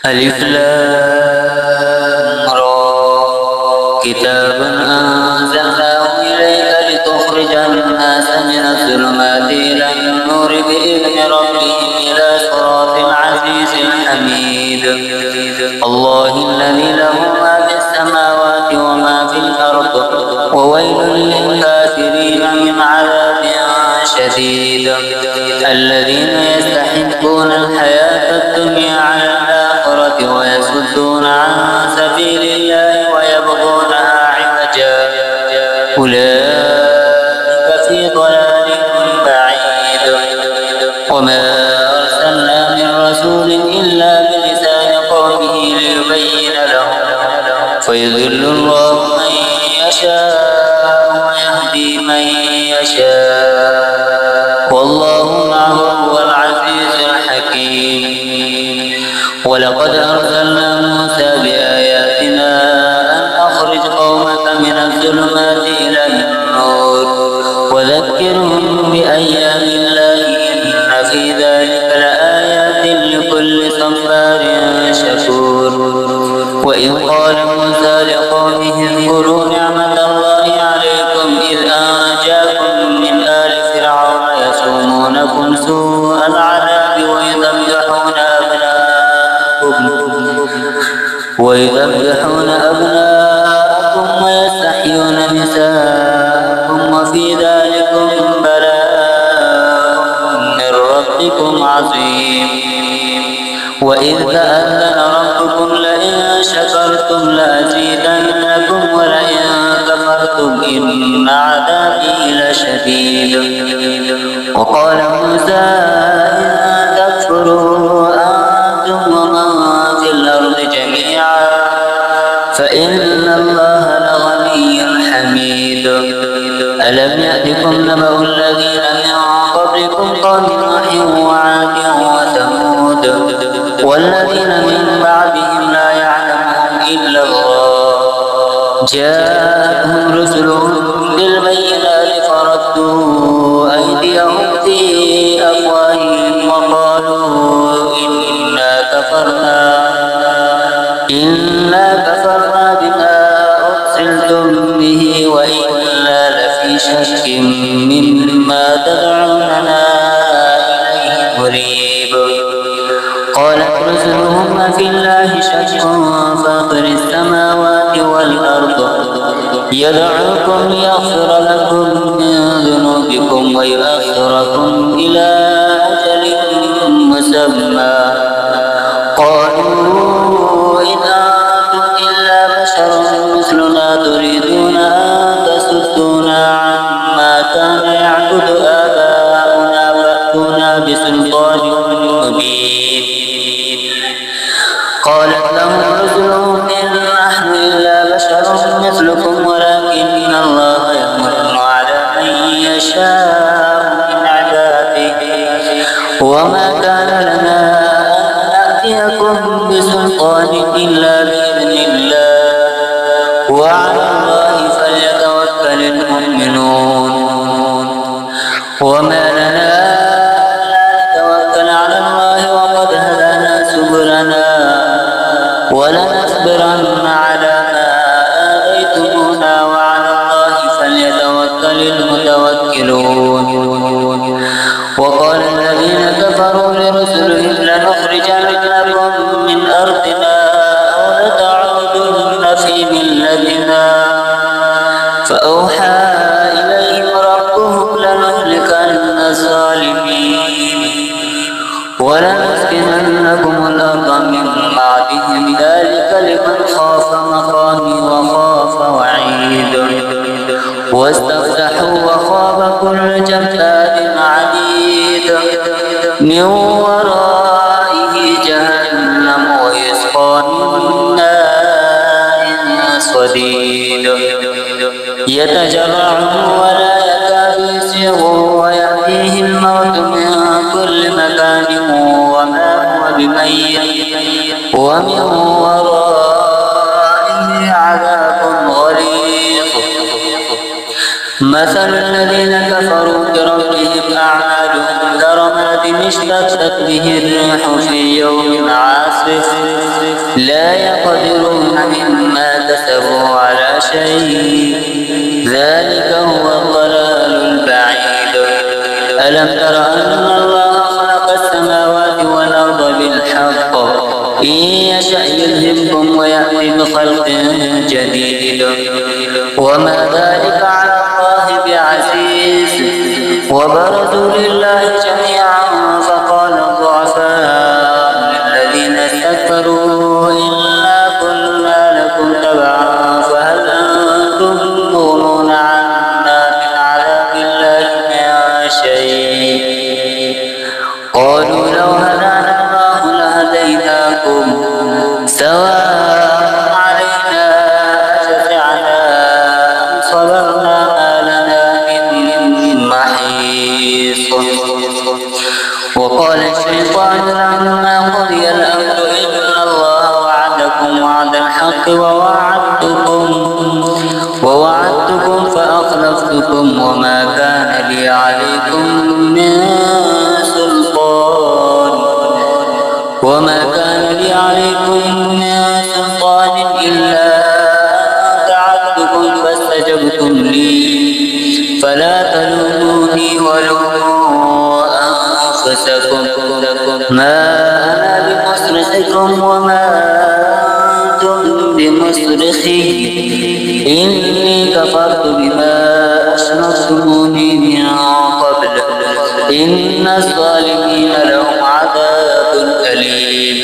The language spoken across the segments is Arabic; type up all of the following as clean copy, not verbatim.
ألف لام را كتاب أنزلناه إليك لتخرج الناس من الظلمات إلى النور بإذن ربهم إلى صراط العزيز الحميد الله الذي له ما في السماوات وما في الأرض وويل للكافرين من عذاب شديد الذين يستحبون الحياة الدنيا على الآخرة ويصدون عن سبيل الله ويبغونها عوجا أولئك في ضلال بعيد وما أرسلنا من رسول إلا بلسان قومه ليبين لهم فيضل الله من يشاء ويهدي من يشاء والله معه هو العزيز الحكيم ولقد أرسلنا موسى بآياتنا أن أخرج قومك من الظلمات إلى النور وذكرهم بأيام الله إن في ذلك لآيات لكل صبار شكور وإذ قال موسى لقومه اذكروا نعمة الله عليكم إذ أنجاكم من آل فرعون يسومونكم سوء العذاب ويذبحون أبناءكم ويستحيون نساءكم وفي ذلكم بلاء من ربكم عظيم وإذ تأذن ربكم لئن شكرتم لأزيدنكم ولئن كفرتم إن عذابي لشديد وقال موسى إن تكفروا أنتم ومن في الأرض جميعا فإن الله لغني حميد ألم يأتكم نبأ الذين من قبلكم قوم نوح وعاد وثمود والذين من بعدهم لا يعلمهم إلا الله جاءتهم رسلهم بالبينات فردوا أيديهم في أفواههم وقالوا إنا كفرنا بما أرسلتم به وإنا لفي شك مما تدعوننا إليه مريب قالت رسلهم أفي الله شك فاطر السماوات والأرض يدعوكم ليغفر لكم من ذنوبكم ويؤخركم إلى أجل مسمى قالوا إن أنتم إلا بشر مثلنا تريدون أن تصدونا عما كان يعبد آباؤنا فأتونا بسلطان مبين قالت لهم رسلهم إن نحن إلا بشر مثلكم ولكن الله يمن على من يشاء من عباده وما كان لنا يأتيكم بسلطان إلا بإذن الله وعلى الله فليتوكل المؤمنون وما لنا لا نتوكل على الله وقد هدانا سبلنا ولنصبرن على ما آذيتمونا وعلى الله فليتوكل المتوكلون وقال الذين كفروا لرسلهم لنخرجنكم من أرضنا أو لتعودن في ملتنا فأوحى إليهم ربهم لنهلكن الظالمين ولنسكننكم الأرض من بعدهم ذلك لمن خاف مقامي وخاف وعيد واستفتحوا وخاب كل جبار عنيد من ورائه جهنم ويسقى من ماء صديد يتجرعه ولا يكاد يسيغه ويأتيه الموت من كل مكان وما هو بميت ومن ورائه عذاب غليظ مثل الذين كفروا بربهم أعمالهم كرماد اشتدت به الريح في يوم عاصف لا يقدرون مما كسبوا على شيء ذلك هو الضلال البعيد. ألم تر أن الله خلق السماوات والأرض بالحق إن يشأ يذهبكم ويأتي بخلق جديد وما ذلك على الله بعزيز. وبرزوا لله جميعا فقال الضعفاء للذين استكبروا إنا كنا لكم تبعا فهل أنتم مغنون عنا من عذاب الله من شيء قالوا لو هدانا الله لهديناكم سواء علينا أجزعنا أم صبرنا ما لنا من محيص. وقال الشيطان لما قضي الأمر إن الله وعدكم وعد الحق ووعدتكم فأخلفتكم وما كان لي عليكم من سلطان إلا أن دعوتكم فاستجبتم لي فلا تلوموني ولوموا أنفسكم ما أنا بمصرخكم وما أنتم بمصرخي إني كفرت بما أشركتموني من قبل إن الظالمين لهم عذاب أليم.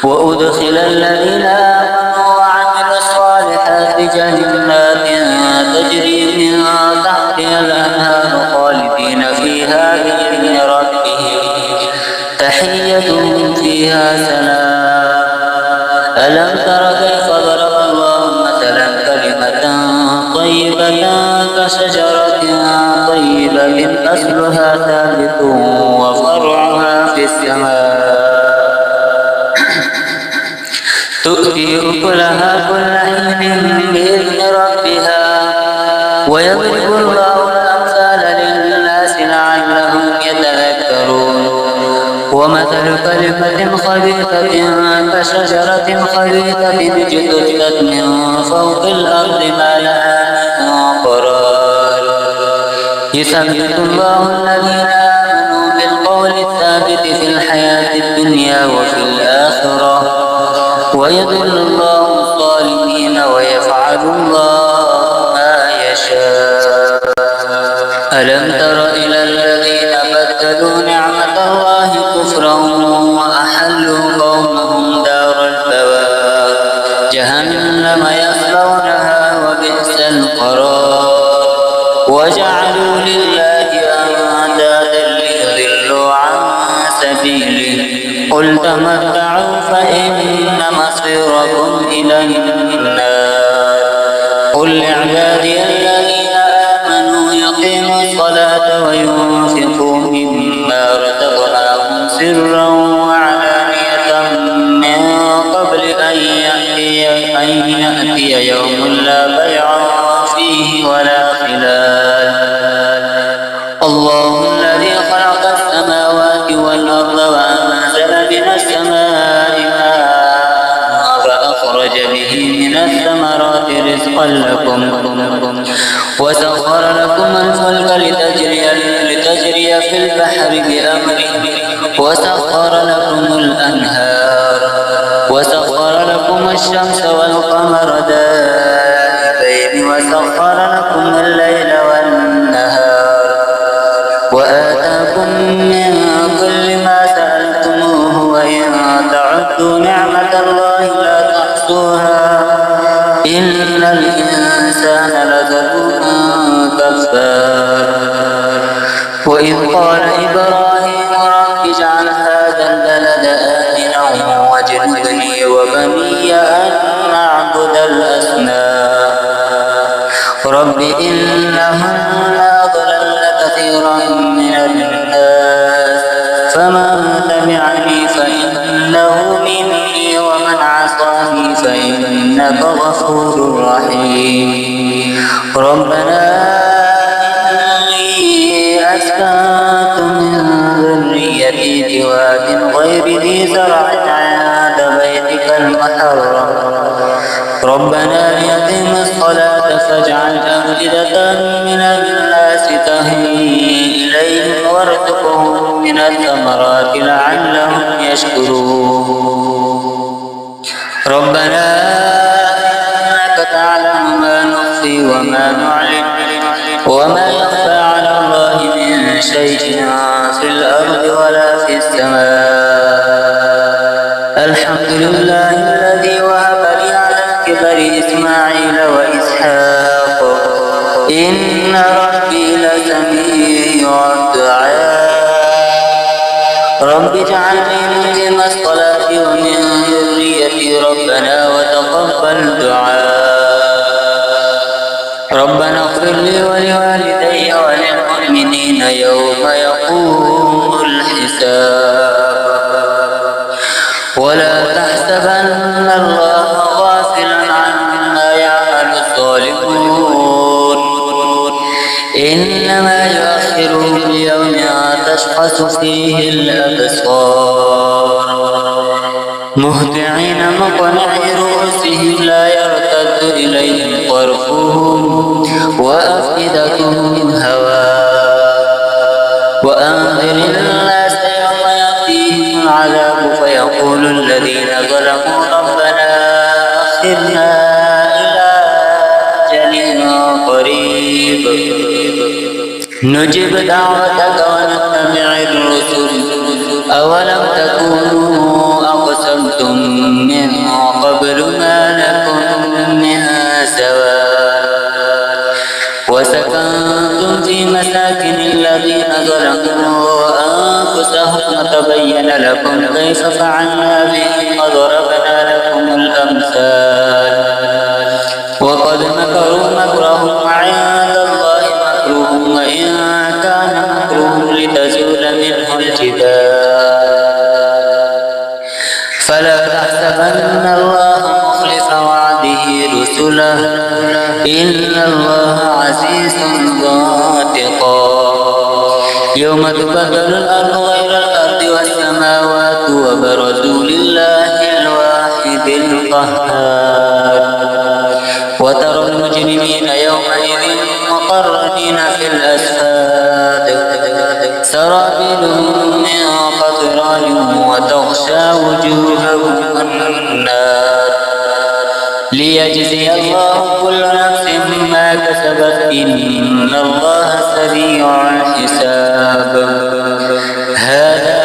وأدخل الذين آمنوا وعملوا الصالحات جنات تجري من تحتها الأنهار خالدين فيها بإذن ربهم تحيتهم فيها سلام. ألم تر كيف ضرب الله مثلا كلمة طيبة كشجرة طيبة أصلها ثابت وفرعها في السماء تؤتي أكلها كل حين بإذن ربها ويضرب الله الأمثال للناس لعلهم يتذكرون. ومثل كلمة خبيثة كشجرة خبيثة اجتثت من فوق الأرض ما لها من قرار يثبت الله الذين آمنوا بالقول الثابت في الحياة الدنيا وفي الآخرة ويضل الله الظالمين ويفعل الله ما يشاء. ألم تر إلى الذين بدلوا نعمة الله كفرا وأحلوا قومهم دار البوار جهنم يصلونها وبئس القرار وجعلوا لله أندادا ليضلوا عن سبيله قل تمتعوا فإن مصيركم إلى النار. قل لعبادي الذين آمنوا يقيموا الصلاة وينفقوا مما رزقناهم سرا وعلانية من قبل أن يأتي يوم لا بيع فيه ولا خلال. الله الذي خلق السماوات والأرض وأنزل من السماء ماء فأخرج به من الثمرات رزقا لكم وسخر لكم الفلك لتجري في البحر بأمره وسخر لكم الأنهار وسخر لكم الشمس والقمر دائبين وسخر لكم الليل والنهار وآتاكم من كل ما سألتموه وإن تعدوا نعمة الله لا تحصوها إن الإنسان لظلوم كفار. وإذ قال إبراهيم رب اجعل هذا البلد آمنا واجنبني وبني أن نعبد الأصنام رب إنهن أضللن كثيرا من الناس فمن تبعني فإنه مني ومن عصاني فإنك غفور رحيم. ربنا إني أسكنت من بيت واد غير ذي زرع عند بيتك المحرم ربنا ليقيم الصلاة فاجعل أفئدة من الناس تهوي إليهم وارزقهم من الثمرات لعلهم يشكرون ربنا إنك تعلم ما نخفي وما نعلن وما يخفى على الله من شيء في الأرض ولا في السماء الحمد لله الذي وهب لي على الكبر إسماعيل وإسحاق إن ربي لسميع الدعاء رب اجعلني مقيم الصلاة ومن ذريتي ربنا وتقبل دعاء ربنا اغفر لي ولوالدي وللمؤمنين يوم يقوم الحساب ولا تحسبن الله غافلا عما يعمل الظالمون إنما يؤخرهم ليوم تشخص فيه الأبصار مهطعين مقنعي رؤوسهم لا يرتد إليهم طرفهم وأفئدتهم هواء وأنذر الناس يوم يأتيهم العذاب فيقول الذين ظلموا ربنا أخرنا إلى أجل قريب نجب دعوتك ونتبع الرسل أولم تكونوا أقسمتم من قبل ما لكم من زوال وسكنتم في مساكن الذين ظلموا أنفسهم وتبين لكم كيف فعلنا بهم وضربنا لكم الأمثال وقد مكروا مكرهم وعند الله مكرهم وإن كان مكرهم لتزول منه الجبال فلا تحسبن الله مخلف وعده رسله إن الله عزيز ذو انتقام يوم تبدل الأرض غير الأرض والسماوات وبرزوا لله الواحد القهار وترى المجرمين يومئذ مقرنين في الأسفاد سرابيلهم من قطران وتغشى وجوههم النار ليجزي الله كل نفس ما كسبت إن الله سريع الحساب هذا